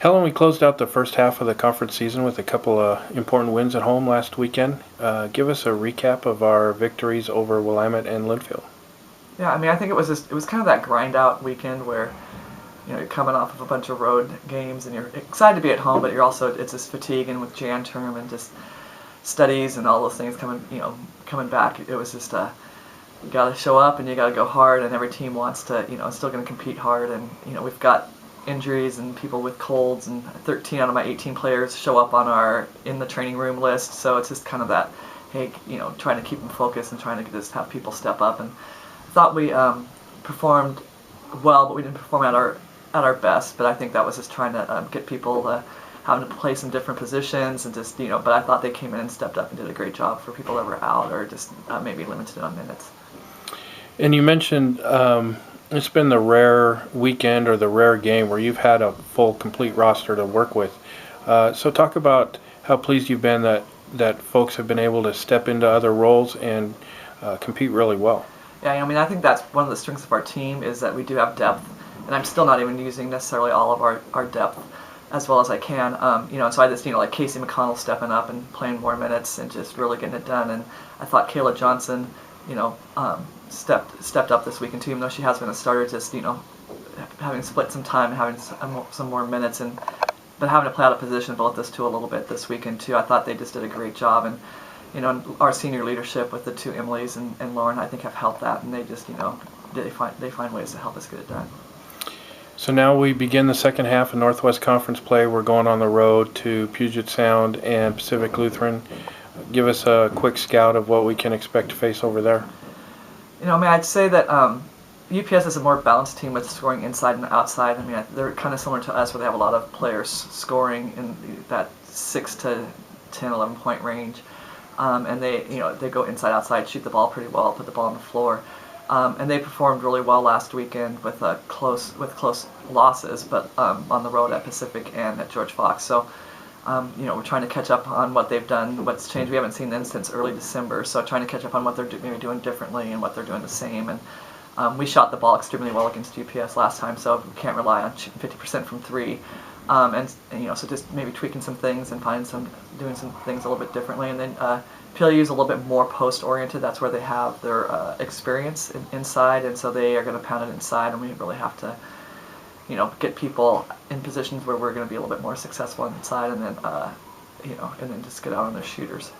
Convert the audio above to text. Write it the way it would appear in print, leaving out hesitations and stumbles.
Helen, we closed out the first half of the conference season with a couple of important wins at home last weekend. Give us a recap of our victories over Willamette and Linfield. Yeah, I mean, I think it was kind of that grind out weekend where you're coming off of a bunch of road games and you're excited to be at home, but you're also it's this fatigue and with Jan term and just studies and all those things coming back. It was just you got to show up and you got to go hard, and every team wants to still going to compete hard, and we've got injuries and people with colds, and 13 out of my 18 players show up on our in the training room list, so it's just kind of that, hey, trying to keep them focused and trying to just have people step up. And I thought we performed well, but we didn't perform at our best. But I think that was just trying to get people having to play some different positions and just but I thought they came in and stepped up and did a great job for people that were out or just maybe limited on minutes. And you mentioned it's been the rare weekend or the rare game where you've had a full, complete roster to work with. So talk about how pleased you've been that folks have been able to step into other roles and compete really well. Yeah, I mean, I think that's one of the strengths of our team is that we do have depth, and I'm still not even using necessarily all of our depth as well as I can. And so I just, like Casey McConnell stepping up and playing more minutes and just really getting it done. And I thought Kayla Johnson, stepped up this weekend too, even though she has been a starter, just, having split some time, having some more minutes, but having to play out of position both those two a little bit this weekend too. I thought they just did a great job, and our senior leadership with the two Emilys and Lauren, I think, have helped that, and they just, they find ways to help us get it done. So now we begin the second half of Northwest Conference play. We're going on the road to Puget Sound and Pacific Lutheran. Give us a quick scout of what we can expect to face over there. I'd say that UPS is a more balanced team with scoring inside and outside. I mean, they're kind of similar to us where they have a lot of players scoring in that 6 to 10, 11 point range. And they go inside, outside, shoot the ball pretty well, put the ball on the floor. And they performed really well last weekend with close losses, but on the road at Pacific and at George Fox. So, we're trying to catch up on what they've done, what's changed. We haven't seen them since early December, so trying to catch up on what they're maybe doing differently and what they're doing the same. And we shot the ball extremely well against UPS last time, so we can't rely on shooting 50% from three. So just maybe tweaking some things and doing some things a little bit differently. And then PLU is a little bit more post-oriented. That's where they have their experience inside, and so they are going to pound it inside, and we really have to, get people in positions where we're going to be a little bit more successful inside, and then, and then just get out on their shooters.